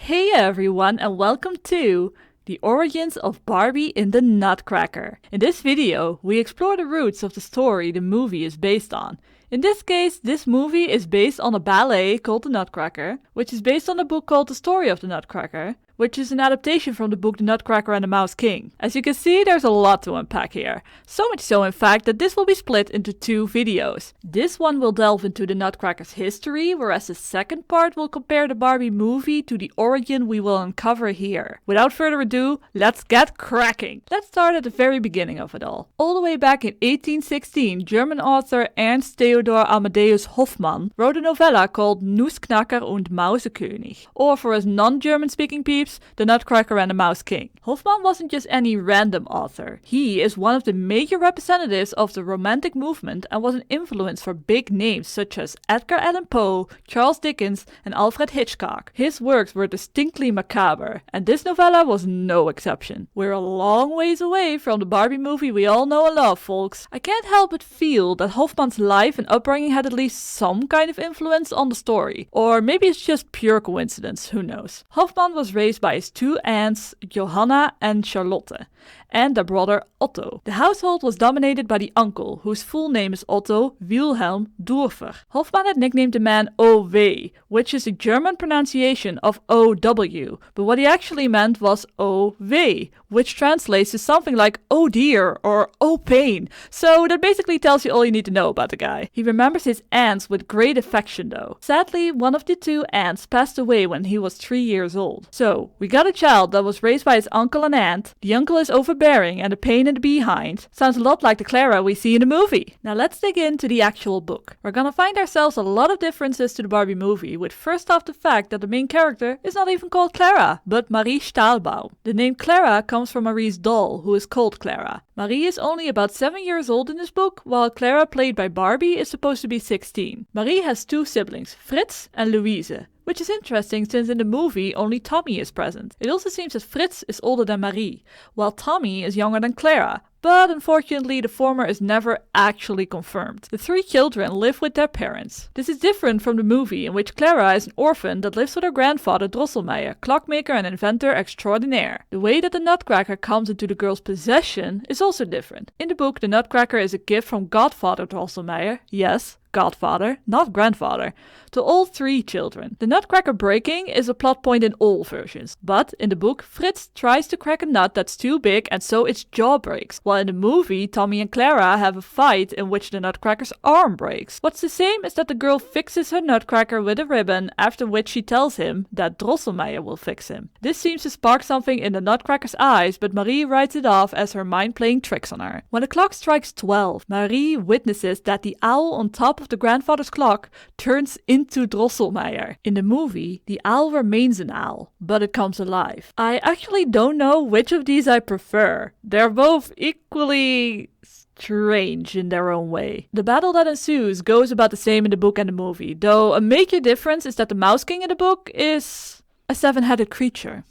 Hey everyone and welcome to the origins of Barbie in the Nutcracker. In this video, we explore the roots of the story the movie is based on. In this case, this movie is based on a ballet called The Nutcracker, which is based on a book called The Story of the Nutcracker, which is an adaptation from the book The Nutcracker and the Mouse King. As you can see, there's a lot to unpack here. So much so, in fact, that this will be split into two videos. This one will delve into the Nutcracker's history, whereas the second part will compare the Barbie movie to the origin we will uncover here. Without further ado, let's get cracking! Let's start at the very beginning of it all. All the way back in 1816, German author Ernst Theodor Amadeus Hofmann wrote a novella called Nutcracker und Mausekönig, or for us non-German speaking people, The Nutcracker and the Mouse King. Hofmann wasn't just any random author. He is one of the major representatives of the Romantic movement and was an influence for big names such as Edgar Allan Poe, Charles Dickens, and Alfred Hitchcock. His works were distinctly macabre, and this novella was no exception. We're a long ways away from the Barbie movie we all know and love, folks. I can't help but feel that Hofmann's life and upbringing had at least some kind of influence on the story. Or maybe it's just pure coincidence, who knows. Hofmann was raised by his two aunts, Johanna and Charlotte, and their brother Otto. The household was dominated by the uncle, whose full name is Otto Wilhelm Durfer. Hofmann had nicknamed the man O.W., which is a German pronunciation of O.W., but what he actually meant was O.W., which translates to something like oh dear or oh pain, so that basically tells you all you need to know about the guy. He remembers his aunts with great affection though. Sadly, one of the two aunts passed away when he was 3 years old. So, we got a child that was raised by his uncle and aunt. The uncle is overbearing and a pain in the behind. Sounds a lot like the Clara we see in the movie. Now let's dig into the actual book. We're gonna find ourselves a lot of differences to the Barbie movie, with first off the fact that the main character is not even called Clara, but Marie Stahlbaum. The name Clara comes from Marie's doll, who is called Clara. Marie is only about 7 years old in this book, while Clara, played by Barbie, is supposed to be 16. Marie has two siblings, Fritz and Louise, which is interesting since in the movie only Tommy is present. It also seems that Fritz is older than Marie, while Tommy is younger than Clara, but unfortunately the former is never actually confirmed. The three children live with their parents. This is different from the movie, in which Clara is an orphan that lives with her grandfather Drosselmeyer, clockmaker and inventor extraordinaire. The way that the Nutcracker comes into the girl's possession is also different. In the book, the Nutcracker is a gift from Godfather Drosselmeyer, yes, Godfather, not grandfather, to all three children. The Nutcracker breaking is a plot point in all versions, but in the book, Fritz tries to crack a nut that's too big and so its jaw breaks, while in the movie, Tommy and Clara have a fight in which the Nutcracker's arm breaks. What's the same is that the girl fixes her Nutcracker with a ribbon, after which she tells him that Drosselmeyer will fix him. This seems to spark something in the Nutcracker's eyes, but Marie writes it off as her mind playing tricks on her. When the clock strikes 12, Marie witnesses that the owl on top of the grandfather's clock turns into Drosselmeyer. In the movie, the owl remains an owl, but it comes alive. I actually don't know which of these I prefer. They're both equally strange in their own way. The battle that ensues goes about the same in the book and the movie, though a major difference is that the Mouse King in the book is a seven-headed creature.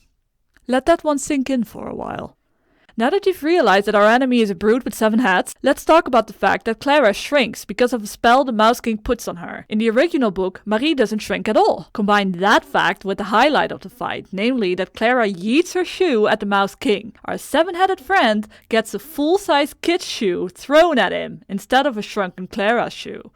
Let that one sink in for a while. Now that you've realized that our enemy is a brute with 7 heads, let's talk about the fact that Clara shrinks because of a spell the Mouse King puts on her. In the original book, Marie doesn't shrink at all. Combine that fact with the highlight of the fight, namely that Clara yeets her shoe at the Mouse King. Our 7-headed friend gets a full-size kid's shoe thrown at him instead of a shrunken Clara's shoe.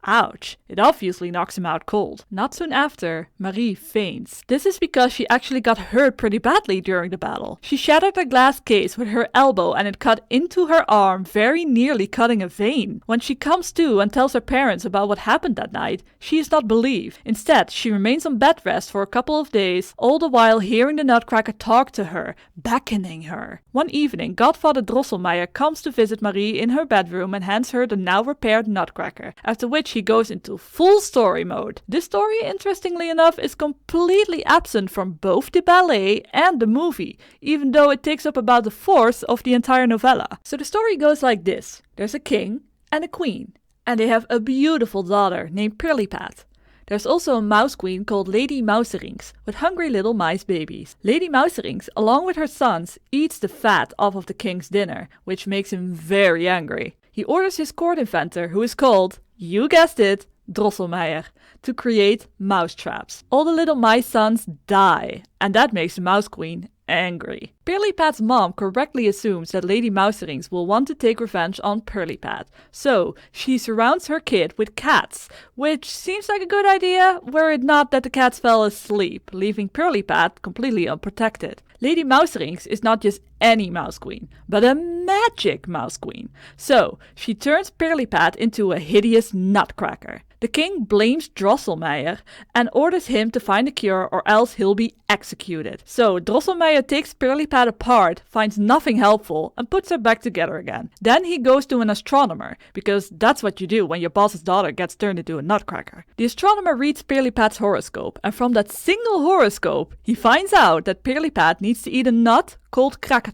Ouch, it obviously knocks him out cold. Not soon after, Marie faints. This is because she actually got hurt pretty badly during the battle. She shattered a glass case with her elbow and it cut into her arm, very nearly cutting a vein. When she comes to and tells her parents about what happened that night, she is not believed. Instead, she remains on bed rest for a couple of days, all the while hearing the Nutcracker talk to her, beckoning her. One evening, Godfather Drosselmeyer comes to visit Marie in her bedroom and hands her the now repaired Nutcracker, after which he goes into full story mode. This story, interestingly enough, is completely absent from both the ballet and the movie, even though it takes up about 1/4 of the entire novella. So the story goes like this. There's a king and a queen, and they have a beautiful daughter named Pirlipat. There's also a mouse queen called Lady Mouserings, with hungry little mice babies. Lady Mouserings, along with her sons, eats the fat off of the king's dinner, which makes him very angry. He orders his court inventor, who is called, you guessed it, Drosselmeyer, to create mouse traps. All the little mice sons die, and that makes the Mouse Queen angry. Pirlipat's mom correctly assumes that Lady Mouserings will want to take revenge on Pirlipat, so she surrounds her kid with cats, which seems like a good idea were it not that the cats fell asleep, leaving Pirlipat completely unprotected. Lady Mouserings is not just any Mouse Queen, but a magic Mouse Queen, so she turns Pirlipat into a hideous Nutcracker. The king blames Drosselmeyer and orders him to find a cure or else he'll be executed. So Drosselmeyer takes Pirlipat apart, finds nothing helpful, and puts her back together again. Then he goes to an astronomer, because that's what you do when your boss's daughter gets turned into a nutcracker. The astronomer reads Pirlipat's horoscope, and from that single horoscope, he finds out that Pirlipat needs to eat a nut called crackin,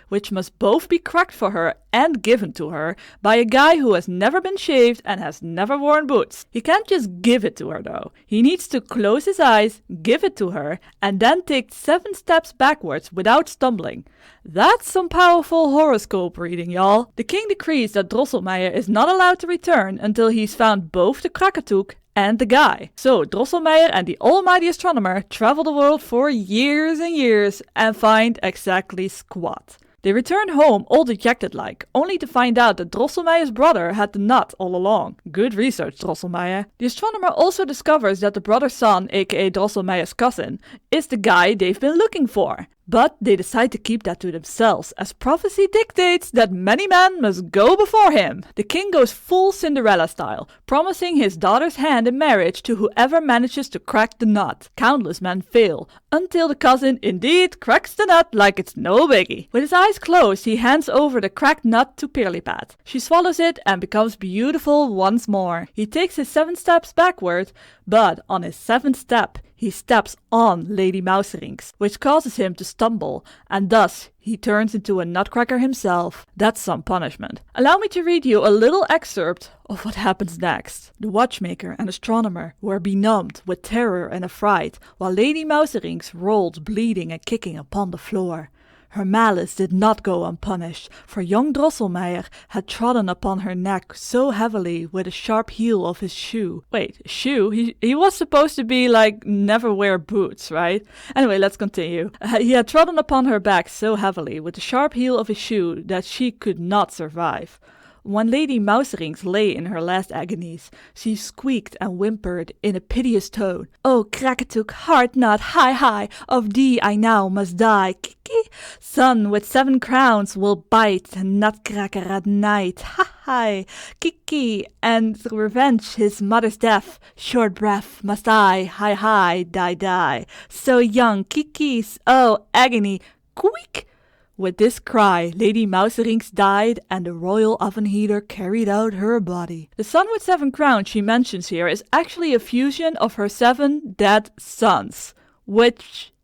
which must both be cracked for her and given to her by a guy who has never been shaved and has never worn boots. He can't just give it to her though. He needs to close his eyes, give it to her, and then take 7 steps backwards without stumbling. That's some powerful horoscope reading, y'all. The king decrees that Drosselmeyer is not allowed to return until he's found both the crackin and the guy. So Drosselmeyer and the almighty astronomer travel the world for years and years and find exactly squat. They return home all dejected like, only to find out that Drosselmeyer's brother had the nut all along. Good research, Drosselmeyer. The astronomer also discovers that the brother's son, aka Drosselmeyer's cousin, is the guy they've been looking for. But they decide to keep that to themselves, as prophecy dictates that many men must go before him. The king goes full Cinderella style, promising his daughter's hand in marriage to whoever manages to crack the nut. Countless men fail, until the cousin indeed cracks the nut like it's no biggie. With his eyes closed, he hands over the cracked nut to Pirlipat. She swallows it and becomes beautiful once more. He takes his 7 steps backward, but on his 7th step, he steps on Lady Mouserings, which causes him to stumble, and thus he turns into a nutcracker himself. That's some punishment. Allow me to read you a little excerpt of what happens next. The watchmaker and astronomer were benumbed with terror and affright, while Lady Mouserings rolled bleeding and kicking upon the floor. Her malice did not go unpunished, for young Drosselmeyer had trodden upon her neck so heavily with the sharp heel of his shoe. Wait, shoe? He was supposed to be like never wear boots, right? Anyway, let's continue. He had trodden upon her back so heavily with the sharp heel of his shoe that she could not survive. When Lady Mouserings lay in her last agonies, she squeaked and whimpered in a piteous tone, "Oh, crackin, heart nut, hi, of thee I now must die. Kiki, sun with 7 crowns will bite a nutcracker at night. Hi, Kiki, and to revenge his mother's death, short breath must I, hi, die. So young, Kiki's, oh, agony, quick!" With this cry, Lady Mouserings died and the royal oven heater carried out her body. The sun with 7 crowns she mentions here is actually a fusion of her 7 dead sons. Which,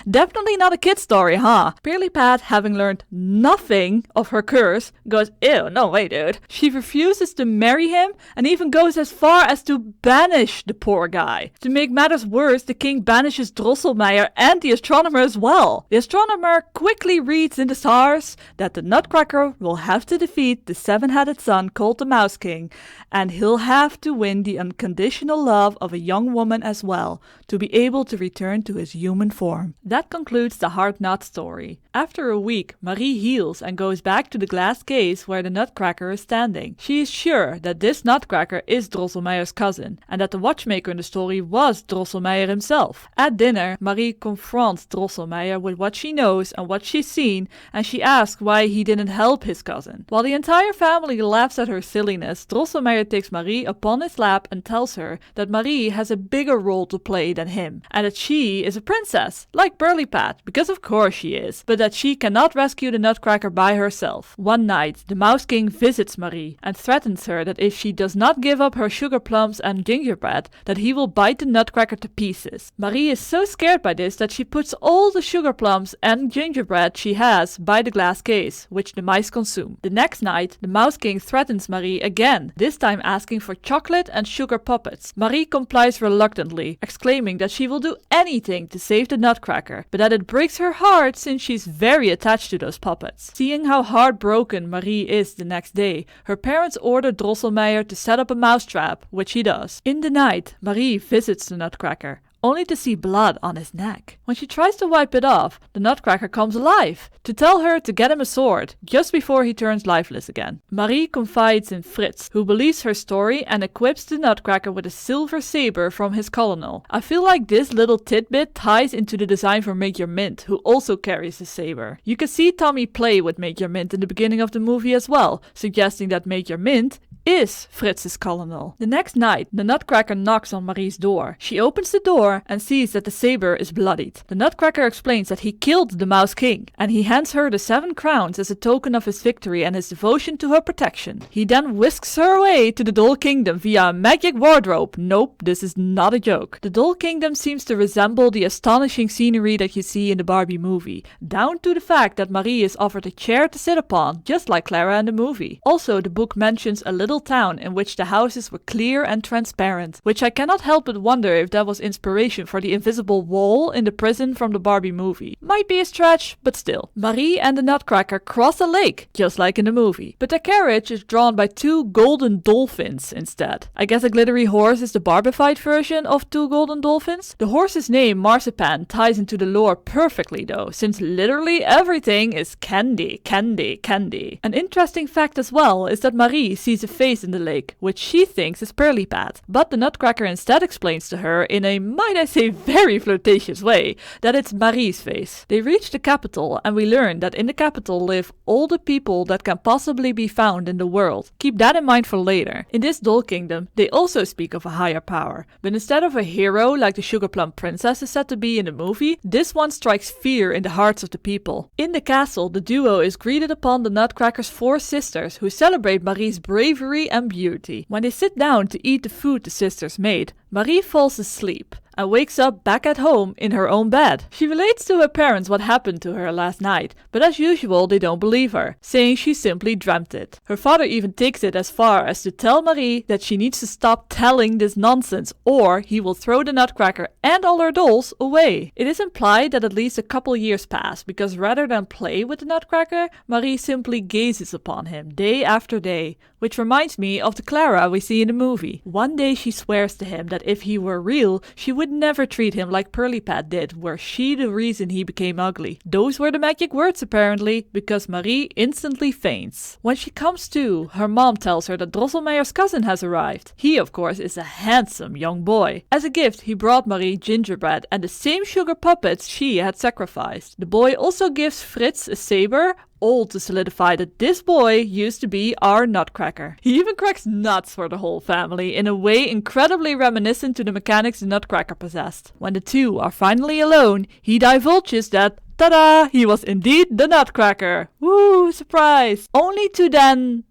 definitely not a kid story, huh? Pirlipat, having learned nothing of her curse, goes, ew, no way, dude. She refuses to marry him and even goes as far as to banish the poor guy. To make matters worse, the king banishes Drosselmeyer and the astronomer as well. The astronomer quickly reads in the stars that the Nutcracker will have to defeat the 7-headed son called the Mouse King, and he'll have to win the unconditional love of a young woman as well, to be able to return to his human form. That concludes the Hard Nut story. After a week, Marie heals and goes back to the glass case where the Nutcracker is standing. She is sure that this Nutcracker is Drosselmeyer's cousin, and that the watchmaker in the story was Drosselmeyer himself. At dinner, Marie confronts Drosselmeyer with what she knows and what she's seen, and she asks why he didn't help his cousin. While the entire family laughs at her silliness, Drosselmeyer takes Marie upon his lap and tells her that Marie has a bigger role to play than him, and that she is a princess, like Pirlipat, because of course she is, but that she cannot rescue the Nutcracker by herself. One night, the Mouse King visits Marie and threatens her that if she does not give up her sugar plums and gingerbread, that he will bite the Nutcracker to pieces. Marie is so scared by this that she puts all the sugar plums and gingerbread she has by the glass case, which the mice consume. The next night, the Mouse King threatens Marie again, this time asking for chocolate and sugar puppets. Marie complies reluctantly, exclaiming that she will do anything to save the Nutcracker, but that it breaks her heart since she's very attached to those puppets. Seeing how heartbroken Marie is the next day, her parents order Drosselmeyer to set up a mousetrap, which he does. In the night, Marie visits the Nutcracker, only to see blood on his neck. When she tries to wipe it off, the Nutcracker comes alive to tell her to get him a sword, just before he turns lifeless again. Marie confides in Fritz, who believes her story and equips the Nutcracker with a silver saber from his colonel. I feel like this little tidbit ties into the design for Make Your Mint, who also carries a saber. You can see Tommy play with Make Your Mint in the beginning of the movie as well, suggesting that Make Your Mint is Fritz's colonel. The next night, the Nutcracker knocks on Marie's door. She opens the door and sees that the saber is bloodied. The Nutcracker explains that he killed the Mouse King, and he hands her the 7 crowns as a token of his victory and his devotion to her protection. He then whisks her away to the Doll Kingdom via a magic wardrobe. Nope, this is not a joke. The Doll Kingdom seems to resemble the astonishing scenery that you see in the Barbie movie, down to the fact that Marie is offered a chair to sit upon, just like Clara in the movie. Also, the book mentions a little town in which the houses were clear and transparent, which I cannot help but wonder if that was inspiration for the invisible wall in the prison from the Barbie movie. Might be a stretch, but still. Marie and the Nutcracker cross a lake, just like in the movie, but their carriage is drawn by 2 golden dolphins instead. I guess a glittery horse is the Barbified version of 2 golden dolphins? The horse's name, Marzipan, ties into the lore perfectly though, since literally everything is candy, candy, candy. An interesting fact as well is that Marie sees a face in the lake, which she thinks is Pirlipat, but the Nutcracker instead explains to her in a, might I say, very flirtatious way, that it's Marie's face. They reach the capital and we learn that in the capital live all the people that can possibly be found in the world. Keep that in mind for later. In this Doll Kingdom, they also speak of a higher power, but instead of a hero like the Sugar Plum Princess is said to be in the movie, this one strikes fear in the hearts of the people. In the castle, the duo is greeted upon the Nutcracker's 4 sisters, who celebrate Marie's bravery and beauty. When they sit down to eat the food the sisters made, Marie falls asleep and wakes up back at home in her own bed. She relates to her parents what happened to her last night, but as usual they don't believe her, saying she simply dreamt it. Her father even takes it as far as to tell Marie that she needs to stop telling this nonsense or he will throw the Nutcracker and all her dolls away. It is implied that at least a couple years pass, because rather than play with the Nutcracker, Marie simply gazes upon him day after day, which reminds me of the Clara we see in the movie. One day she swears to him that if he were real, she would never treat him like Pirlipat did, were she the reason he became ugly. Those were the magic words apparently, because Marie instantly faints. When she comes to, her mom tells her that Drosselmeyer's cousin has arrived. He of course is a handsome young boy. As a gift he brought Marie gingerbread and the same sugar puppets she had sacrificed. The boy also gives Fritz a saber, all to solidify that this boy used to be our Nutcracker. He even cracks nuts for the whole family in a way incredibly reminiscent to the mechanics the Nutcracker possessed. When the two are finally alone, he divulges that, ta-da, he was indeed the Nutcracker. Woo, surprise! Only to then,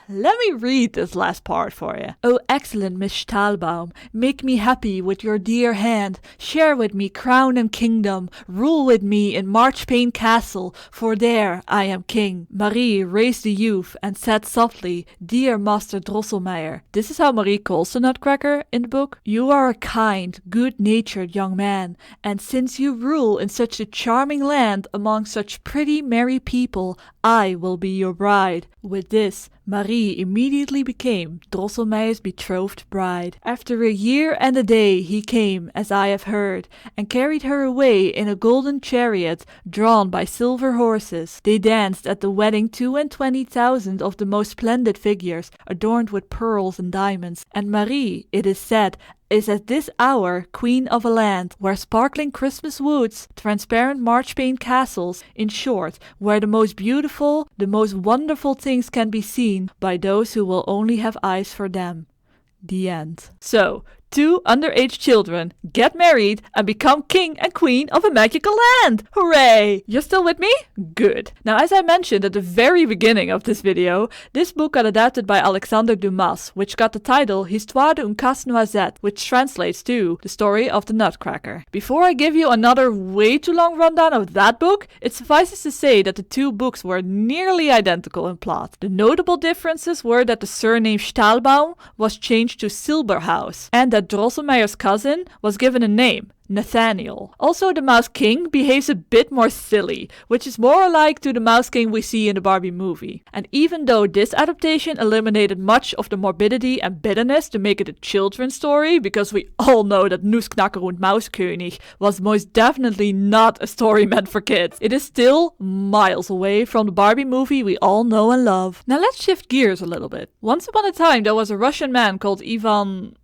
let me read this last part for you. Oh, excellent Miss Stahlbaum, make me happy with your dear hand. Share with me crown and kingdom. Rule with me in Marchpane Castle, for there I am king. Marie raised the youth and said softly, Dear Master Drosselmeyer. This is how Marie calls the Nutcracker in the book. You are a kind, good-natured young man, and since you rule in such a charming land among such pretty, merry people, I will be your bride. With this, Marie immediately became Drosselmeyer's betrothed bride. After a year and a day he came, as I have heard, and carried her away in a golden chariot drawn by silver horses. They danced at the wedding 22,000 of the most splendid figures, adorned with pearls and diamonds, and Marie, it is said, is at this hour queen of a land where sparkling Christmas woods, transparent marchpane castles, in short, where the most beautiful, the most wonderful things can be seen by those who will only have eyes for them. The end. So, 2 underage children get married and become king and queen of a magical land! Hooray! You're still with me? Good. Now, as I mentioned at the very beginning of this video, this book got adapted by Alexandre Dumas, which got the title Histoire d'un Casse-Noisette, which translates to The Story of the Nutcracker. Before I give you another way too long rundown of that book, it suffices to say that the 2 books were nearly identical in plot. The notable differences were that the surname Stahlbaum was changed to Silberhaus, and that that Drosselmeyer's cousin was given a name, Nathaniel. Also, the Mouse King behaves a bit more silly, which is more alike to the Mouse King we see in the Barbie movie. And even though this adaptation eliminated much of the morbidity and bitterness to make it a children's story, because we all know that Nutcracker und Mauskönig was most definitely not a story meant for kids, it is still miles away from the Barbie movie we all know and love. Now let's shift gears a little bit. Once upon a time there was a Russian man called Ivan...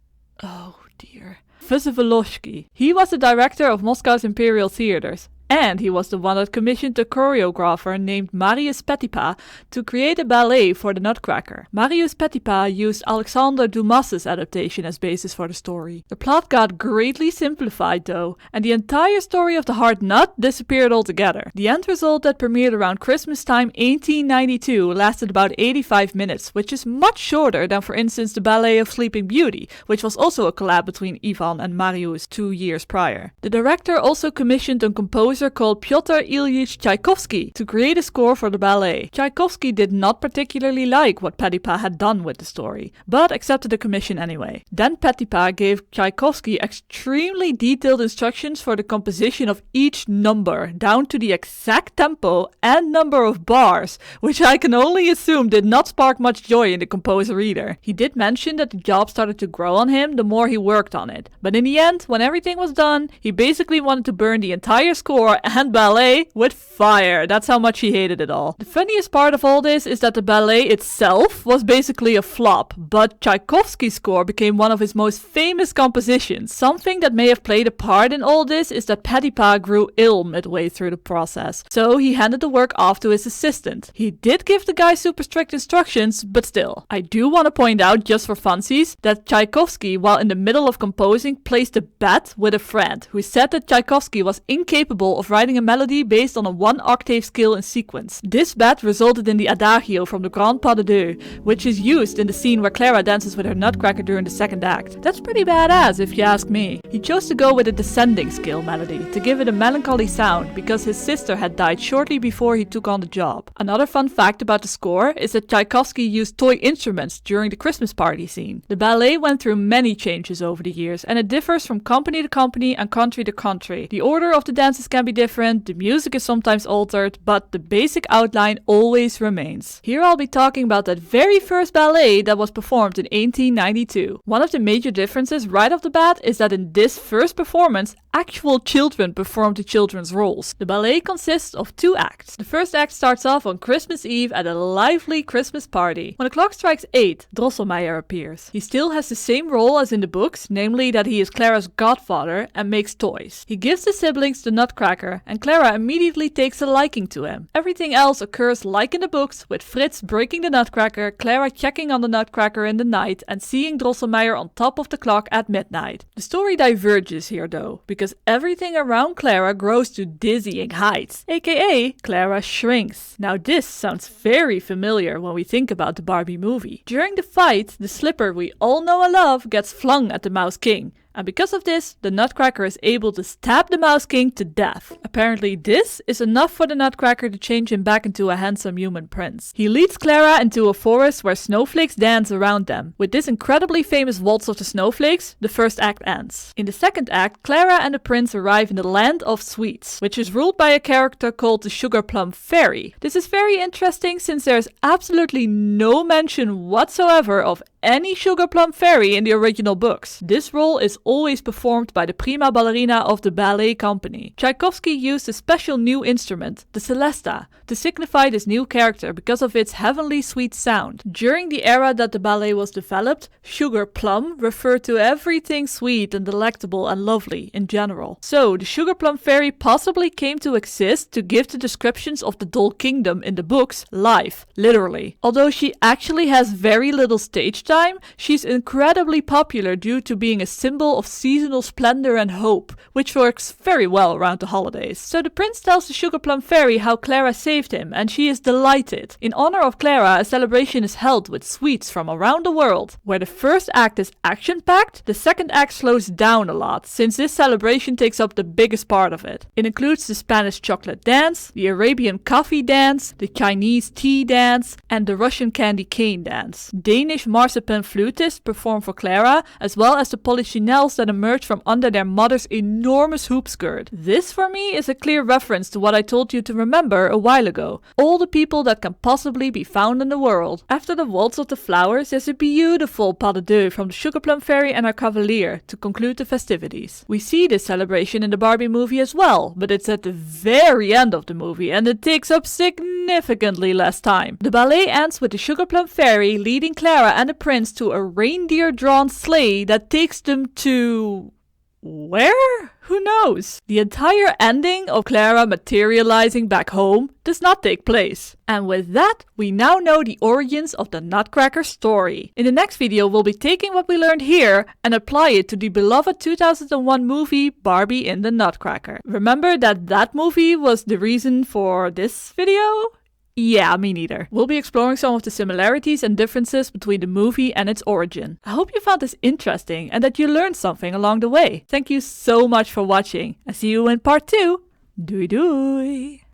oh dear... Vsevolozhsky. He was the director of Moscow's Imperial Theaters, and he was the one that commissioned a choreographer named Marius Petipa to create a ballet for the Nutcracker. Marius Petipa used Alexander Dumas's adaptation as basis for the story. The plot got greatly simplified though, and the entire story of the Hard Nut disappeared altogether. The end result that premiered around Christmas time 1892 lasted about 85 minutes, which is much shorter than for instance the Ballet of Sleeping Beauty, which was also a collab between Ivan and Marius 2 years prior. The director also commissioned a composer called Pyotr Ilyich Tchaikovsky to create a score for the ballet. Tchaikovsky did not particularly like what Petipa had done with the story, but accepted the commission anyway. Then Petipa gave Tchaikovsky extremely detailed instructions for the composition of each number, down to the exact tempo and number of bars, which I can only assume did not spark much joy in the composer either. He did mention that the job started to grow on him the more he worked on it, but in the end, when everything was done, he basically wanted to burn the entire score and ballet with fire. That's how much he hated it all. The funniest part of all this is that the ballet itself was basically a flop, but Tchaikovsky's score became one of his most famous compositions. Something that may have played a part in all this is that Petipa grew ill midway through the process, so he handed the work off to his assistant. He did give the guy super strict instructions, but still. I do want to point out, just for funsies, that Tchaikovsky, while in the middle of composing, placed a bet with a friend who said that Tchaikovsky was incapable of writing a melody based on a 1-octave scale in sequence. This bet resulted in the Adagio from the Grand Pas de Deux, which is used in the scene where Clara dances with her Nutcracker during the second act. That's pretty badass if you ask me. He chose to go with a descending scale melody to give it a melancholy sound because his sister had died shortly before he took on the job. Another fun fact about the score is that Tchaikovsky used toy instruments during the Christmas party scene. The ballet went through many changes over the years, and it differs from company to company and country to country. The order of the dances can be different, the music is sometimes altered, but the basic outline always remains. Here I'll be talking about that very first ballet that was performed in 1892. One of the major differences right off the bat is that in this first performance, actual children performed the children's roles. The ballet consists of 2 acts. The first act starts off on Christmas Eve at a lively Christmas party. When the clock strikes 8, Drosselmeyer appears. He still has the same role as in the books, namely that he is Clara's godfather and makes toys. He gives the siblings the Nutcracker, and Clara immediately takes a liking to him. Everything else occurs like in the books, with Fritz breaking the Nutcracker, Clara checking on the Nutcracker in the night, and seeing Drosselmeyer on top of the clock at midnight. The story diverges here though, because everything around Clara grows to dizzying heights, aka Clara shrinks. Now this sounds very familiar when we think about the Barbie movie. During the fight, the slipper we all know and love gets flung at the Mouse King. And because of this, the Nutcracker is able to stab the Mouse King to death. Apparently this is enough for the Nutcracker to change him back into a handsome human prince. He leads Clara into a forest where snowflakes dance around them. With this incredibly famous waltz of the snowflakes, the first act ends. In the second act, Clara and the prince arrive in the land of sweets, which is ruled by a character called the Sugar Plum Fairy. This is very interesting since there is absolutely no mention whatsoever of any Sugar Plum Fairy in the original books. This role is always performed by the prima ballerina of the ballet company. Tchaikovsky used a special new instrument, the celesta, to signify this new character because of its heavenly sweet sound. During the era that the ballet was developed, sugar plum referred to everything sweet and delectable and lovely in general. So the Sugar Plum Fairy possibly came to exist to give the descriptions of the doll kingdom in the books life, literally. Although she actually has very little stage time, she's incredibly popular due to being a symbol of seasonal splendor and hope, which works very well around the holidays. So the prince tells the Sugar Plum Fairy how Clara saved him, and she is delighted. In honor of Clara, a celebration is held with sweets from around the world. Where the first act is action-packed, the second act slows down a lot, since this celebration takes up the biggest part of it. It includes the Spanish chocolate dance, the Arabian coffee dance, the Chinese tea dance, and the Russian candy cane dance. Danish marzipan marzipan flutists perform for Clara, as well as the polychinelles that emerge from under their mother's enormous hoop skirt. This for me is a clear reference to what I told you to remember a while ago. All the people that can possibly be found in the world. After the Waltz of the Flowers, there's a beautiful pas de deux from the Sugar Plum Fairy and her cavalier to conclude the festivities. We see this celebration in the Barbie movie as well, but it's at the very end of the movie and it takes up significantly less time. The ballet ends with the Sugar Plum Fairy leading Clara and the prince to a reindeer-drawn sleigh that takes them to... where? Who knows? The entire ending of Clara materializing back home does not take place. And with that, we now know the origins of the Nutcracker story. In the next video, we'll be taking what we learned here and apply it to the beloved 2001 movie Barbie in the Nutcracker. Remember that movie was the reason for this video? Yeah, me neither. We'll be exploring some of the similarities and differences between the movie and its origin. I hope you found this interesting and that you learned something along the way. Thank you so much for watching and see you in part 2. Doei doei!